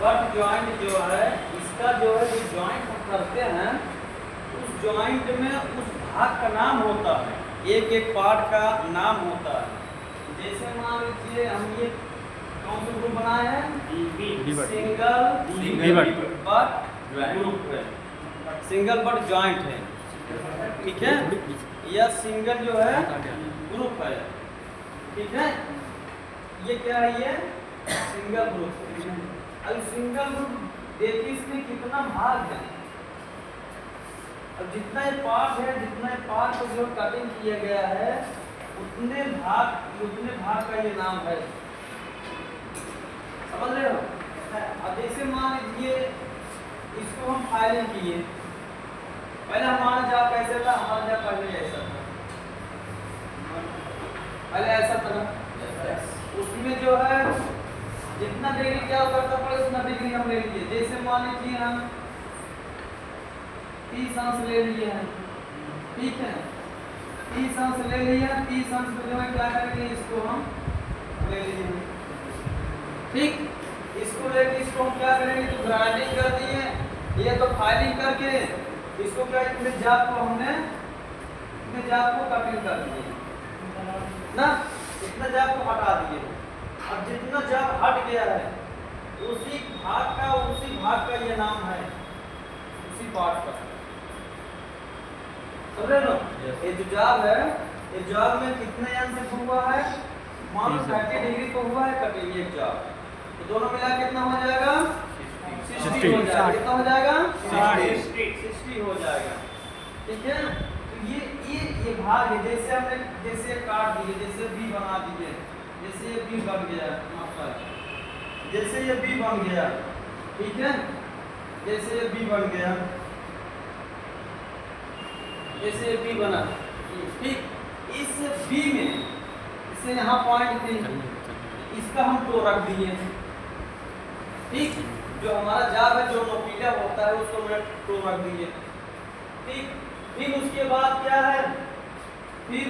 But joint जो है इसका जो है जो ज्वाइंट हम करते हैं उस ज्वाइंट में उस भाग का नाम होता है, एक एक पार्ट का नाम होता है। जैसे मान लीजिए हम ये कौन सा ग्रुप बनाए हैं, सिंगल बट ग्रुप है, सिंगल बट ज्वाइंट है, ठीक है। यह सिंगल जो है ग्रुप है, ठीक है। ये क्या है, ये सिंगल ग्रुप। अब सिंगल ग्रुप देखिए इसमें कितना भाग है, अब जितना ये पार्ट है, जितना ये पार्ट को जो कटिंग किया गया है उतने भाग का ये नाम है, समझ रहे हो। अब जैसे मान लीजिए इसको हम फाइलिंग किए, पहले हमारा जॉब कैसे था, हमारा जॉब पहले ऐसा था, पहले ऐसा था। उसमें जो है जितना डिग्री क्या करता पड़े उतना डिग्री हम ले लीजिए। जैसे मान लीजिए हम 30 अंश ले लिए हैं, ठीक है, 30 अंश ले लिए, 30 अंश में जो है क्या करेंगे, इसको हम ले लिए, ठीक। इसको लेके इसको हम क्या करेंगे, तो ग्राइंडिंग कर दिए, ये तो फाइलिंग करके इसको क्या इतने जाप को हमने इतने जाप को कटिंग कर दिए ना, इतना जाप को हटा दिए। अब जितना जाप हट गया है उसी भाग का ये नाम है, उसी पार्ट का, समझ रहे हो। ये जो जॉब है, ये जॉब में कितने अंश हुआ है, मान लो 30 डिग्री को हुआ है कटिंग एक जॉब, तो दोनों मिला कितना हो जाएगा, 60 हो जाएगा, कितना हो जाएगा, 60 हो जाएगा, ठीक है। तो ये भाग है, जैसे हमने जैसे काट दिए, जैसे बी बना दिए, जैसे ये बी बन गया, जैसे ये बी बन गया, ठीक है, जैसे ये बी बन गया, जैसे ये बी बना, ठीक। इस बी में इसे यहाँ पॉइंट थी, इसका हम टो रख दिए, ठीक। जो हमारा जाब है, जो नोकीला होता है उसको हमने टो रख दिए, ठीक। फिर उसके बाद क्या है, फिर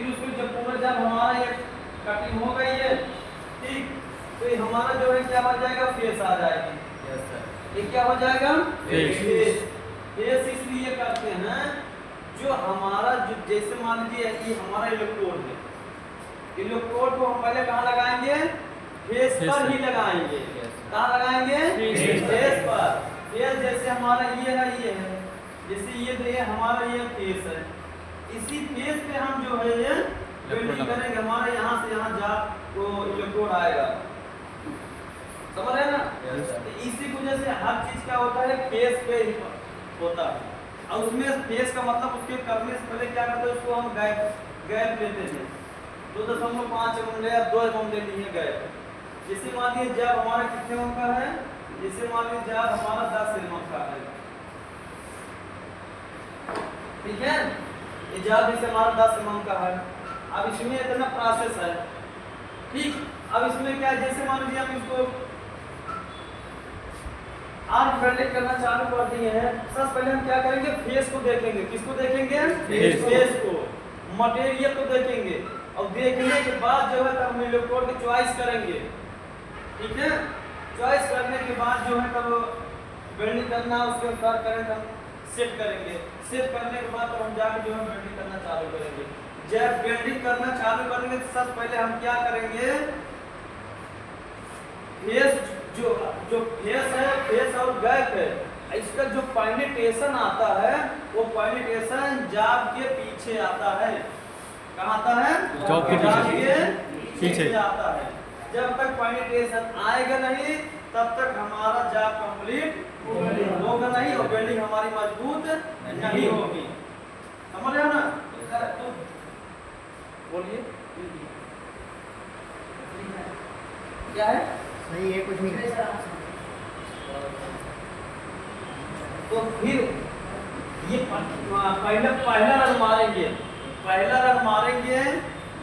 उसमें जब पूरा जाब हमारा ये कटिंग हो गई है, ठीक, तो ये हमारा जो है क्या हो जाएगा, फेस आ जाएगी। ये क्या हो जाएगा, फेस। फेस इसलिए करते हैं जो हमारा जो जैसे मान लीजिए ये हमारा इलेक्ट्रोड है, इलेक्ट्रोड को हम पहले कहाँ लगाएंगे, फेस पर ही लगाएंगे, कहाँ लगाएंगे, फेस पर। फेस जैसे हमारा ये है, जैसे ये हमारा ये फेस है, इसी फेस पे हम जो है ये वेल्डिंग करेंगे, हमारे यहाँ से यहाँ जा तो इलेक्ट्रोड आएगा, समझ रहे हैं ना। तो इसी वजह से हर चीज क्या होता है, फेस पे ही होता है। और उसमें फेस का मतलब उसके करने से पहले क्या करते हैं, उसको हम गैप लेते हैं, 2.5 mm या 2 mm ले लिए गैप। जैसे मान लीजिए जब हमारा कितने mm का है, जैसे मान लीजिए जब हमारा 10 mm का है, ठीक है, ये जब जैसे हमारा 10 mm का है। अब इसमें इतना प्रोसेस है, ठीक। अब इसमें क्या है, जैसे मान लीजिए हम इसको आर्म वेल्डिंग करना चालू कर दिए हैं, सबसे पहले हम क्या करेंगे, फेस को देखेंगे, किसको देखेंगे, फेस को, मटेरियल को देखेंगे, और देखने के बाद जो है तब हम इलेक्ट्रोड की चॉइस करेंगे, ठीक है। चॉइस करने के बाद जो है तब वेल्डिंग करना उसके अनुसार करंट हम सेट करेंगे, सेट करने के बाद तो हम जाकर जो है वेल्डिंग करना चालू करेंगे। जब वेल्डिंग करना चालू करेंगे तो सबसे पहले हम क्या करेंगे, फेस जो फेस है, फेस और गैप है, इसका जो पेनिट्रेशन आता है वो पेनिट्रेशन जाब के पीछे आता है, कहाँ आता है, जाब के पीछे आता है। जब तक पेनिट्रेशन आएगा नहीं तब तक हमारा जाब कंप्लीट होगा नहीं और वेल्डिंग हमारी मजबूत नहीं होगी, समझ रहे हो ना। तो बोलिए क्या है, नहीं है कुछ नहीं। तो फिर ये पहला रन मारेंगे, पहला रन मारेंगे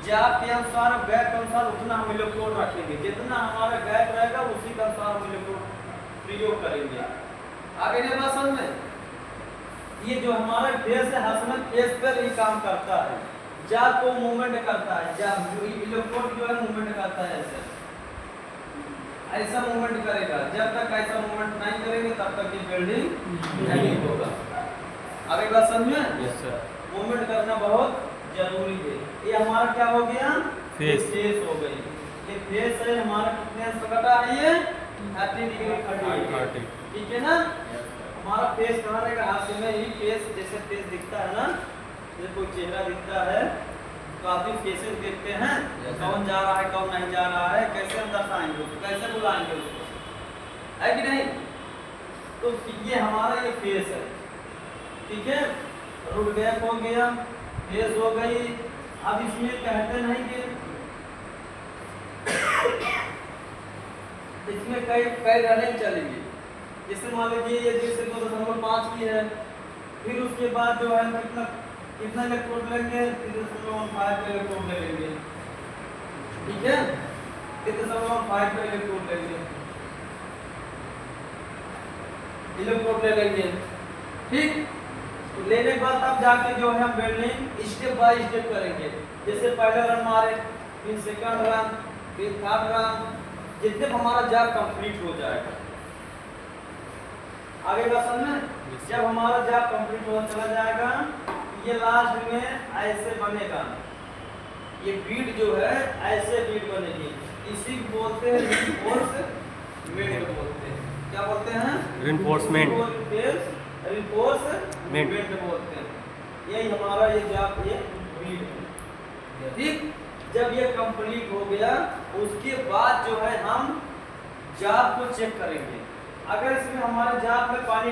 जाप के अनुसार, गैप के अनुसार उतना हम इलेक्ट्रोड रखेंगे, जितना हमारा गैप रहेगा उसी के अनुसार हम इलेक्ट्रोड प्रयोग करेंगे। आगे ये बात समझ में, ये जो हमारा फेस है, हसनत फेस पर ही काम करता है, जाप को मूवमेंट करता है, जाप जो इलेक्ट्रोड जो है मूवमेंट करता है ऐसे। ऐसा मूवमेंट करेगा। जब तक ऐसा मूवमेंट नहीं करेंगे तब तक ये वेल्डिंग नहीं होगा। अब एक बात समझ में? Yes sir. मूवमेंट करना बहुत जरूरी है। ये हमारा क्या हो गया? फेस। फेस हो गई। ये फेस है हमारा कितने से कटा है? ये 30 डिग्री 30। ठीक है ना? हमारा फेस कहाँ रहेगा? हाथ में ही फेस, जैसे फेस दिखता है ना, जैसे कोई चेहरा दिखता है तो आप भी फेसेस देखते हैं, कौन जा रहा है कौन नहीं जा रहा है, कैसे हम दर्शाएंगे उसको, कैसे बुलाएंगे उसको, है कि नहीं? तो ये हमारा ये फेस है। ठीक है, रूट गैप हो गया, फेस हो गई। अब इसमें कहते नहीं कि इसमें कई रनिंग चलेगी। जैसे मान लीजिए ये जैसे 2.5 की है, फिर उसके बाद जो है कितना इलेक्ट्रोड लेंगे? 3.5 इलेक्ट्रोड ले लेंगे। ठीक है, 3.5 इलेक्ट्रोड लेंगे, ले लेंगे। ठीक, तो लेने के बाद अब जाके जो है हम वेल्डिंग स्टेप बाय स्टेप करेंगे। जैसे पहला रन मारे, फिर सेकंड रन, फिर थर्ड रन, जितने हमारा जॉब कंप्लीट हो जाएगा। आगे का समझ? जब हमारा जॉब कंप्लीट हो चला जाएगा, ये लास्ट में ऐसे बनेगा। ये बीड जो है ऐसे बीड बनेगी। इसी को बोलते हैं रिइंफोर्समेंट बोलते हैं। क्या बोलते हैं? रिइंफोर्समेंट बोलते हैं। यही हमारा ये जॉब ये बीड है। ठीक, जब ये कंप्लीट हो गया उसके बाद जो है हम जॉब को चेक करेंगे। अगर इसमें हमारे जॉब में पानी